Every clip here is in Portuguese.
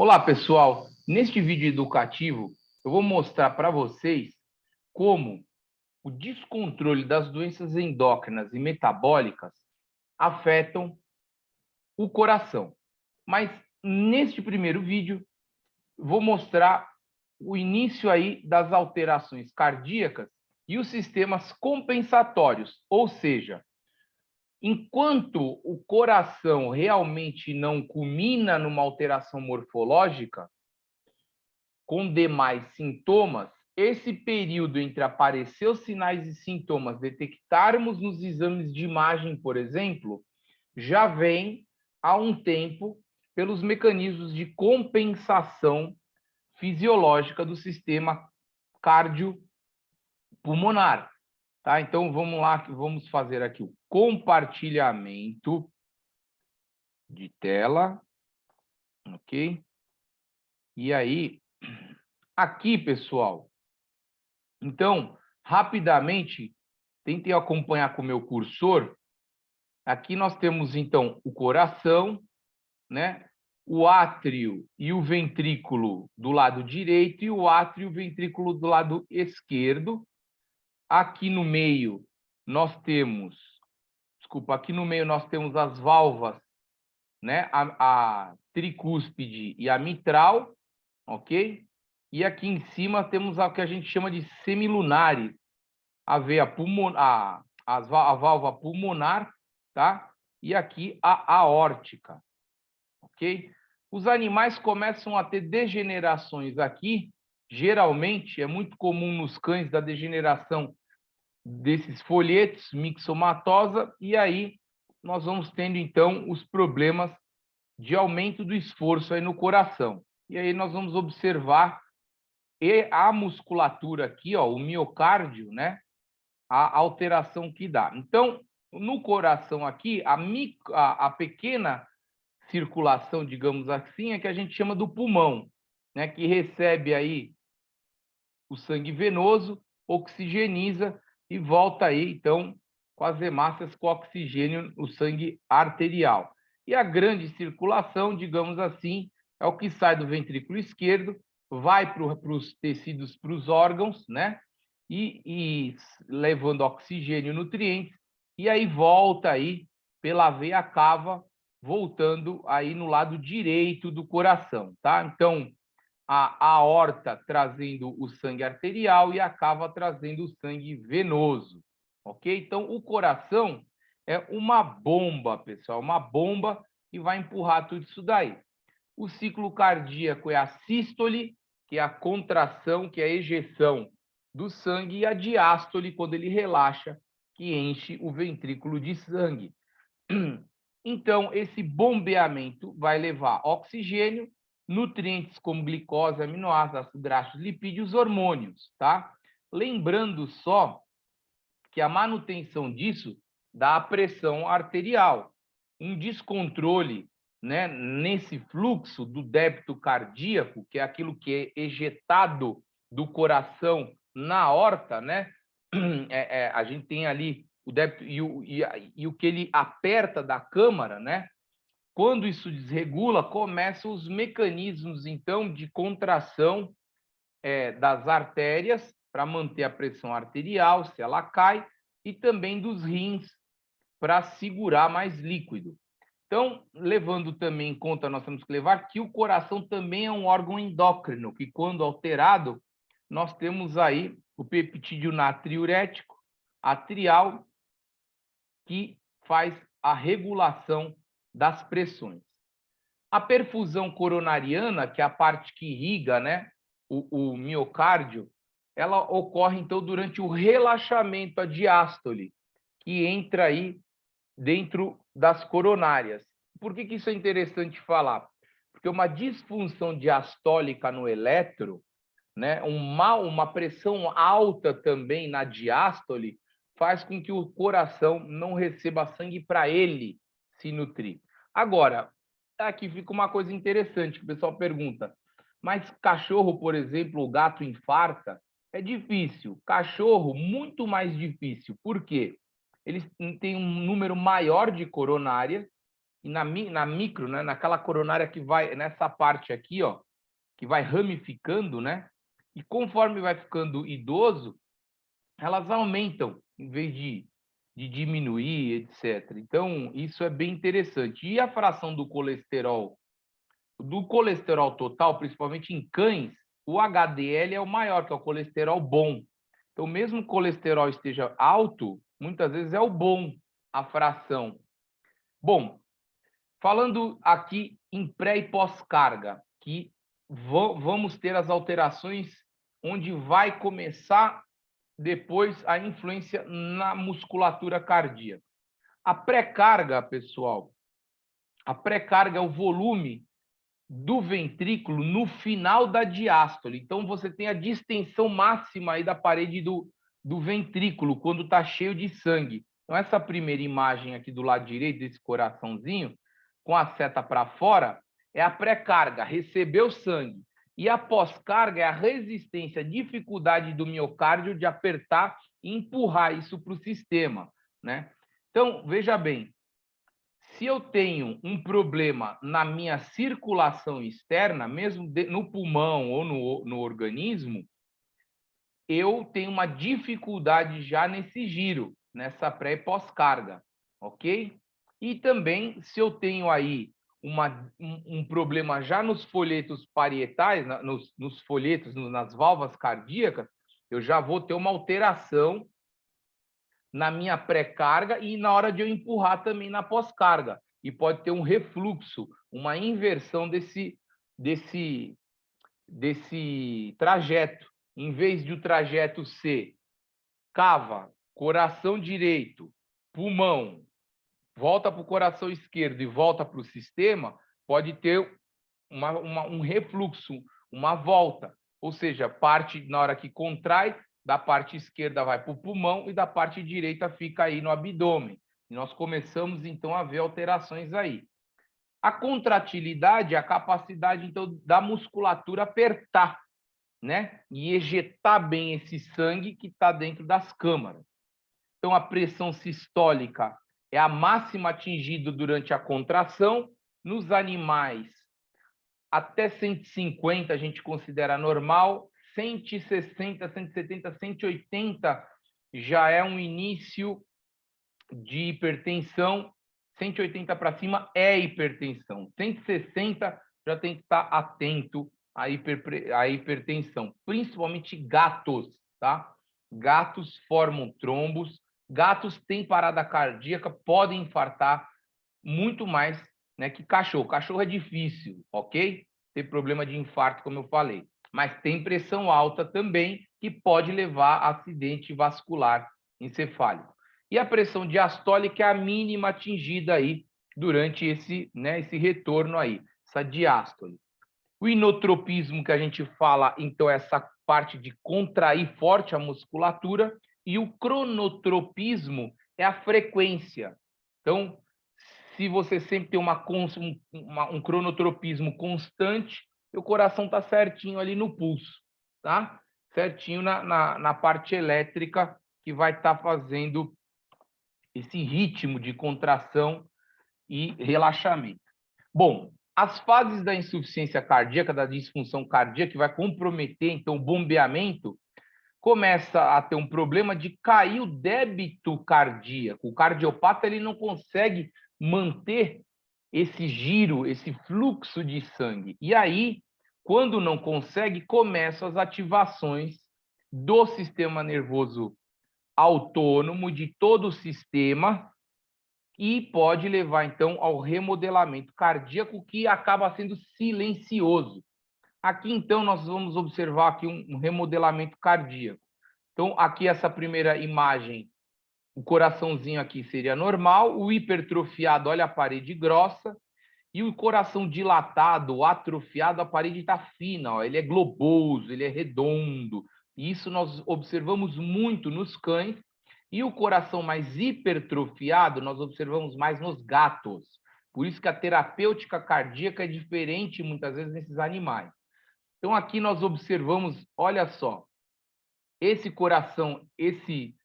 Olá, pessoal! Neste vídeo educativo, eu vou mostrar para vocês como o descontrole das doenças endócrinas e metabólicas afetam o coração. Mas neste primeiro vídeo, vou mostrar o início aí das alterações cardíacas e os sistemas compensatórios, ou seja, enquanto o coração realmente não culmina numa alteração morfológica, com demais sintomas, esse período entre aparecer os sinais e sintomas, detectarmos nos exames de imagem, por exemplo, já vem há um tempo pelos mecanismos de compensação fisiológica do sistema cardiopulmonar. Tá? Então, vamos lá, vamos fazer aqui o compartilhamento de tela, ok? E aí, aqui, pessoal, então, rapidamente, tentem acompanhar com o meu cursor. Aqui nós temos, então, o coração, né? O átrio e o ventrículo do lado direito e o átrio e o ventrículo do lado esquerdo. Aqui no meio nós temos, aqui no meio nós temos as válvulas, né? A tricúspide e a mitral, ok? E aqui em cima temos o que a gente chama de semilunares, a veia pulmonar, a válvula pulmonar, tá? E aqui a aórtica, ok? Os animais começam a ter degenerações aqui, geralmente é muito comum nos cães da degeneração desses folhetos, mixomatosa, e aí nós vamos tendo então os problemas de aumento do esforço aí no coração. E aí nós vamos observar a musculatura aqui, ó, o miocárdio, né? A alteração que dá. Então, no coração aqui, a pequena circulação, digamos assim, é que a gente chama do pulmão, né? Que recebe aí o sangue venoso, oxigeniza e volta aí, então, com as hemácias com oxigênio no sangue arterial. E a grande circulação, digamos assim, é o que sai do ventrículo esquerdo, vai para os tecidos, para os órgãos, né? E levando oxigênio e nutrientes, e aí volta aí pela veia cava, voltando aí no lado direito do coração, tá? Então, a aorta trazendo o sangue arterial e a cava trazendo o sangue venoso, ok? Então, o coração é uma bomba, pessoal, uma bomba que vai empurrar tudo isso daí. O ciclo cardíaco é a sístole, que é a contração, que é a ejeção do sangue, e a diástole, quando ele relaxa, que enche o ventrículo de sangue. Então, esse bombeamento vai levar oxigênio, nutrientes como glicose, aminoácidos, ácidos graxos, lipídios, hormônios, tá? Lembrando só que a manutenção disso dá a pressão arterial. Um descontrole, né, nesse fluxo do débito cardíaco, que é aquilo que é ejetado do coração na aorta, né? A gente tem ali o débito e o que ele aperta da câmara, né? Quando isso desregula, começam os mecanismos, então, de contração das artérias para manter a pressão arterial, se ela cai, e também dos rins para segurar mais líquido. Então, levando também em conta, nós temos que levar que o coração também é um órgão endócrino, que quando alterado, nós temos aí o peptídeo natriurético atrial, que faz a regulação das pressões. A perfusão coronariana, que é a parte que irriga, né, o miocárdio, ela ocorre, então, durante o relaxamento, a diástole, que entra aí dentro das coronárias. Por que isso é interessante falar? Porque uma disfunção diastólica no eletro, né, uma pressão alta também na diástole, faz com que o coração não receba sangue para ele se nutrir. Agora, aqui fica uma coisa interessante, que o pessoal pergunta, mas cachorro, por exemplo, o gato infarta? É difícil. Cachorro, muito mais difícil. Por quê? Eles têm um número maior de coronárias e na micro, né, naquela coronária que vai, nessa parte aqui, ó, que vai ramificando, né? E conforme vai ficando idoso, elas aumentam, em vez de diminuir, etc. Então, isso é bem interessante. E a fração do colesterol total, principalmente em cães, o HDL é o maior, que é o colesterol bom. Então, mesmo que o colesterol esteja alto, muitas vezes é o bom a fração. Bom, falando aqui em pré e pós-carga, que vamos ter as alterações onde vai começar depois a influência na musculatura cardíaca. A pré-carga, pessoal, a pré-carga é o volume do ventrículo no final da diástole. Então, você tem a distensão máxima aí da parede do ventrículo, quando está cheio de sangue. Então, essa primeira imagem aqui do lado direito, desse coraçãozinho, com a seta para fora, é a pré-carga, recebeu sangue. E a pós-carga é a resistência, a dificuldade do miocárdio de apertar e empurrar isso para o sistema, né? Então, veja bem, se eu tenho um problema na minha circulação externa, mesmo no pulmão ou no organismo, eu tenho uma dificuldade já nesse giro, nessa pré e pós-carga, ok? E também, se eu tenho aí um problema já nos folhetos parietais, nos folhetos, nas válvulas cardíacas, eu já vou ter uma alteração na minha pré-carga e na hora de eu empurrar também na pós-carga. E pode ter um refluxo, uma inversão desse trajeto. Em vez de o trajeto ser cava, coração direito, pulmão, volta para o coração esquerdo e volta para o sistema, pode ter um refluxo, uma volta. Ou seja, parte na hora que contrai, da parte esquerda vai para o pulmão e da parte direita fica aí no abdômen. E nós começamos, então, a ver alterações aí. A contratilidade é a capacidade, então, da musculatura apertar, né? E ejetar bem esse sangue que está dentro das câmaras. Então, a pressão sistólica é a máxima atingida durante a contração. Nos animais, até 150 a gente considera normal, 160, 170, 180 já é um início de hipertensão, 180 para cima é hipertensão, 160 já tem que estar atento à hipertensão, principalmente gatos, tá? Gatos formam trombos, gatos têm parada cardíaca, podem infartar muito mais, né, que cachorro. Cachorro é difícil, ok? Ter problema de infarto, como eu falei. Mas tem pressão alta também, que pode levar a acidente vascular encefálico. E a pressão diastólica é a mínima atingida aí durante esse retorno aí, essa diástole. O inotropismo que a gente fala, então, é essa parte de contrair forte a musculatura, e o cronotropismo é a frequência. Então, se você sempre tem um cronotropismo constante, o coração está certinho ali no pulso, tá? Certinho na parte elétrica que vai estar fazendo esse ritmo de contração e relaxamento. Bom, as fases da insuficiência cardíaca, da disfunção cardíaca, que vai comprometer, então, o bombeamento, começa a ter um problema de cair o débito cardíaco. O cardiopata ele não consegue manter esse giro, esse fluxo de sangue. E aí, quando não consegue, começam as ativações do sistema nervoso autônomo, de todo o sistema, e pode levar, então, ao remodelamento cardíaco, que acaba sendo silencioso. Aqui, então, nós vamos observar aqui um remodelamento cardíaco. Então, aqui essa primeira imagem, o coraçãozinho aqui seria normal, o hipertrofiado, olha a parede grossa, e o coração dilatado, atrofiado, a parede está fina, ó, ele é globoso, ele é redondo. Isso nós observamos muito nos cães, e o coração mais hipertrofiado nós observamos mais nos gatos. Por isso que a terapêutica cardíaca é diferente muitas vezes nesses animais. Então, aqui nós observamos, olha só, esse coração, esse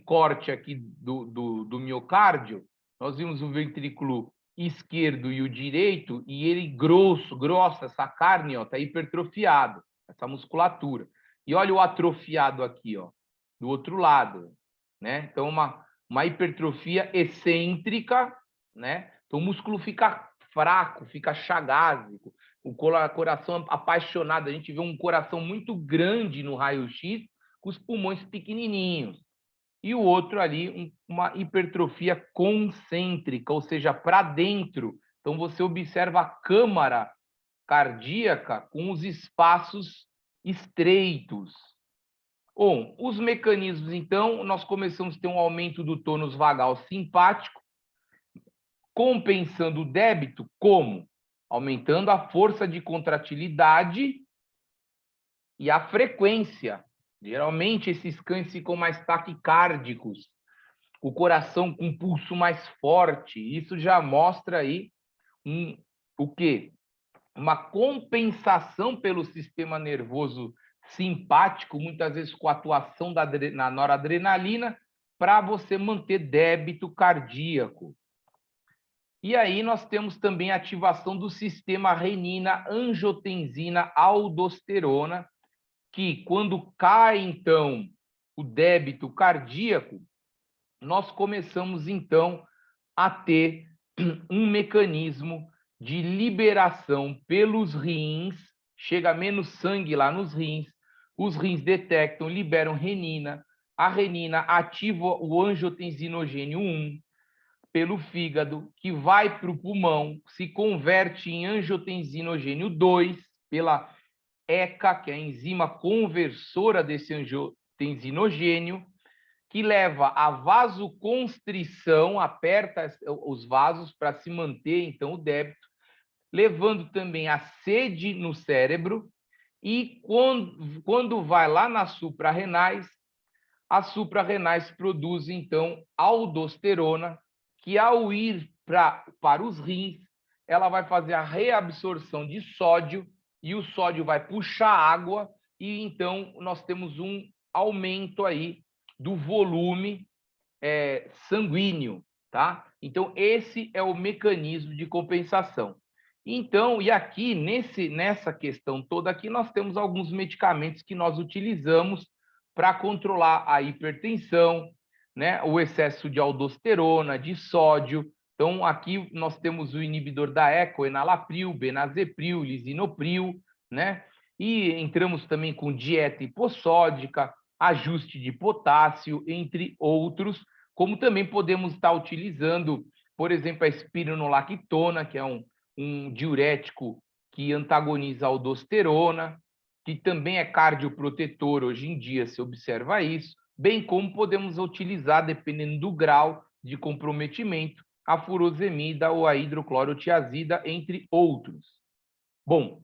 corte aqui do miocárdio, nós vimos o ventrículo esquerdo e o direito, e ele grossa, essa carne, ó, tá hipertrofiado, essa musculatura. E olha o atrofiado aqui, ó, do outro lado, né? Então, uma hipertrofia excêntrica, né? Então, o músculo fica fraco, fica chagásico, o coração apaixonado. A gente vê um coração muito grande no raio-x, com os pulmões pequenininhos. E o outro ali, uma hipertrofia concêntrica, ou seja, para dentro. Então, você observa a câmara cardíaca com os espaços estreitos. Bom, os mecanismos, então, nós começamos a ter um aumento do tônus vagal simpático, compensando o débito, como? Aumentando a força de contratilidade e a frequência. Geralmente, esses cães ficam mais taquicárdicos, o coração com pulso mais forte. Isso já mostra aí o quê? Uma compensação pelo sistema nervoso simpático, muitas vezes com a atuação na noradrenalina, para você manter débito cardíaco. E aí nós temos também a ativação do sistema renina, angiotensina, aldosterona, que quando cai, então, o débito cardíaco, nós começamos, então, a ter um mecanismo de liberação pelos rins, chega menos sangue lá nos rins, os rins detectam, liberam renina, a renina ativa o angiotensinogênio 1 pelo fígado, que vai para o pulmão, se converte em angiotensinogênio 2 pela ECA, que é a enzima conversora desse angiotensinogênio, que leva à vasoconstrição, aperta os vasos para se manter, então, o débito, levando também a sede no cérebro, e quando vai lá nas suprarrenais, as suprarrenais produzem, então, aldosterona, que ao ir para os rins, ela vai fazer a reabsorção de sódio, e o sódio vai puxar água, e então nós temos um aumento aí do volume sanguíneo, tá? Então, esse é o mecanismo de compensação. Então, e aqui, nessa questão toda aqui, nós temos alguns medicamentos que nós utilizamos para controlar a hipertensão, né? O excesso de aldosterona, de sódio. Então, aqui nós temos o inibidor da ECA, enalapril, benazepril, lisinopril, né? E entramos também com dieta hipossódica, ajuste de potássio, entre outros, como também podemos estar utilizando, por exemplo, a espironolactona, que é um diurético que antagoniza a aldosterona, que também é cardioprotetor, hoje em dia se observa isso, bem como podemos utilizar, dependendo do grau de comprometimento, a furosemida ou a hidroclorotiazida, entre outros. Bom,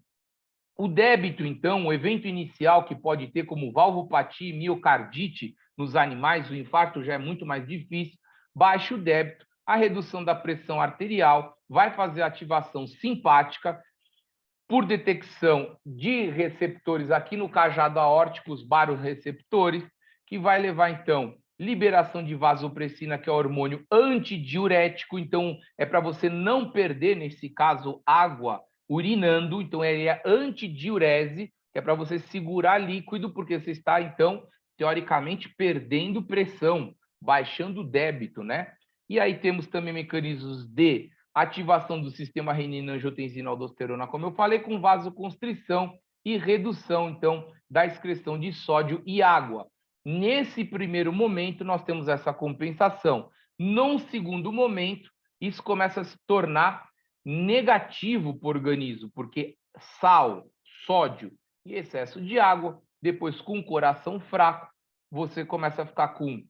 o débito, então, o evento inicial que pode ter como valvopatia e miocardite nos animais, o infarto já é muito mais difícil, baixo débito, a redução da pressão arterial, vai fazer ativação simpática, por detecção de receptores aqui no cajado aórtico, os baroreceptores, que vai levar, então, liberação de vasopressina, que é o hormônio antidiurético, então é para você não perder, nesse caso, água urinando, então ele é antidiurese, que é para você segurar líquido, porque você está, então, teoricamente, perdendo pressão, baixando o débito, né? E aí temos também mecanismos de ativação do sistema renina-angiotensina-aldosterona, como eu falei, com vasoconstrição e redução, então, da excreção de sódio e água. Nesse primeiro momento, nós temos essa compensação. Num segundo momento, isso começa a se tornar negativo para o organismo, porque sal, sódio e excesso de água, depois com o coração fraco, você começa a ficar com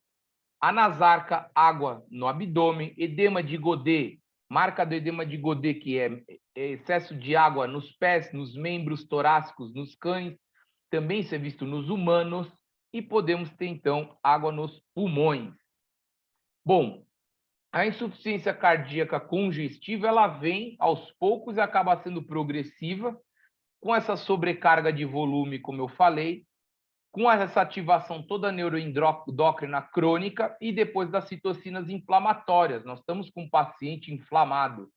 anasarca, água no abdômen, edema de Godet, marca do edema de Godet, que é excesso de água nos pés, nos membros torácicos, nos cães, também isso é visto nos humanos, e podemos ter, então, água nos pulmões. Bom, a insuficiência cardíaca congestiva, ela vem aos poucos e acaba sendo progressiva, com essa sobrecarga de volume, como eu falei, com essa ativação toda neuroendócrina crônica e depois das citocinas inflamatórias. Nós estamos com um paciente inflamado.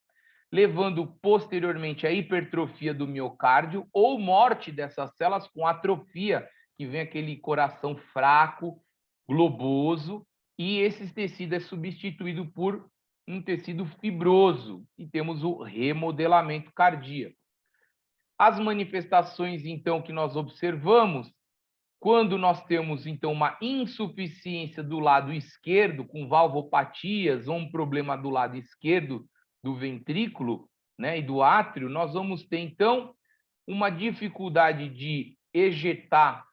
levando posteriormente à hipertrofia do miocárdio ou morte dessas células com atrofia, que vem aquele coração fraco, globoso, e esse tecido é substituído por um tecido fibroso, e temos o remodelamento cardíaco. As manifestações, então, que nós observamos, quando nós temos, então, uma insuficiência do lado esquerdo, com valvopatias, ou um problema do lado esquerdo do ventrículo, né, e do átrio, nós vamos ter, então, uma dificuldade de ejetar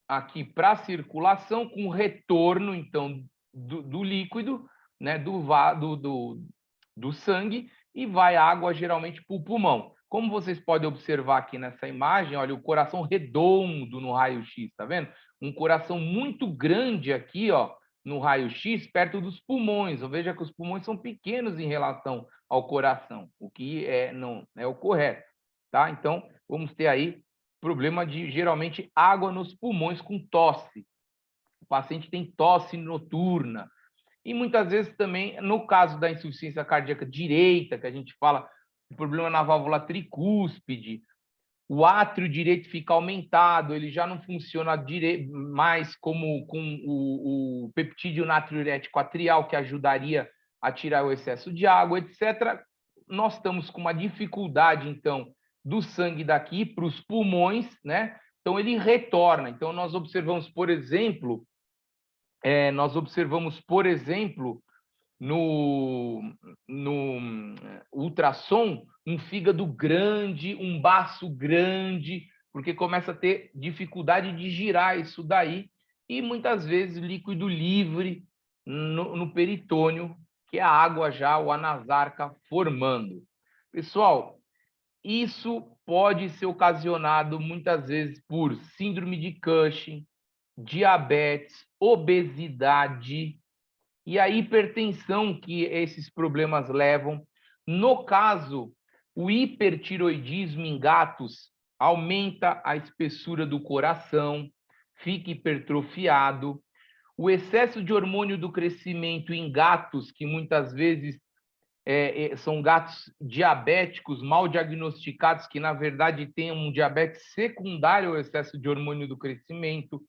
aqui para a circulação, com retorno, então, do líquido, né, do sangue, e vai água geralmente para o pulmão. Como vocês podem observar aqui nessa imagem, olha, o coração redondo no raio-x, tá vendo? Um coração muito grande aqui, ó, no raio-x, perto dos pulmões. Veja que os pulmões são pequenos em relação ao coração, o que não é o correto, tá? Então, vamos ter aí problema de, geralmente, água nos pulmões com tosse. O paciente tem tosse noturna. E muitas vezes também, no caso da insuficiência cardíaca direita, que a gente fala de problema na válvula tricúspide, o átrio direito fica aumentado, ele já não funciona mais como com o peptídeo natriurético atrial, que ajudaria a tirar o excesso de água, etc. Nós estamos com uma dificuldade, então, do sangue daqui para os pulmões, né? Então, ele retorna. Então, nós observamos, por exemplo, no ultrassom, um fígado grande, um baço grande, porque começa a ter dificuldade de girar isso daí, e muitas vezes líquido livre no peritônio, que é a água já, o anasarca formando. Pessoal, isso pode ser ocasionado muitas vezes por síndrome de Cushing, diabetes, obesidade e a hipertensão que esses problemas levam. No caso, o hipertiroidismo em gatos aumenta a espessura do coração, fica hipertrofiado. O excesso de hormônio do crescimento em gatos, que muitas vezes são gatos diabéticos mal diagnosticados, que na verdade têm um diabetes secundário ao excesso de hormônio do crescimento.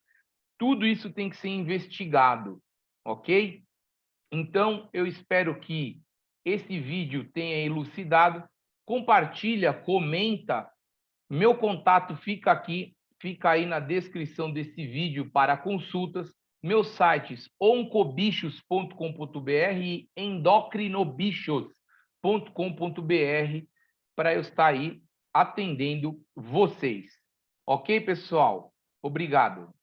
Tudo isso tem que ser investigado, ok? Então, eu espero que esse vídeo tenha elucidado. Compartilha, comenta. Meu contato fica aqui, fica aí na descrição desse vídeo para consultas. Meus sites oncobichos.com.br e endocrinobichos.com.br para eu estar aí atendendo vocês. Ok, pessoal? Obrigado.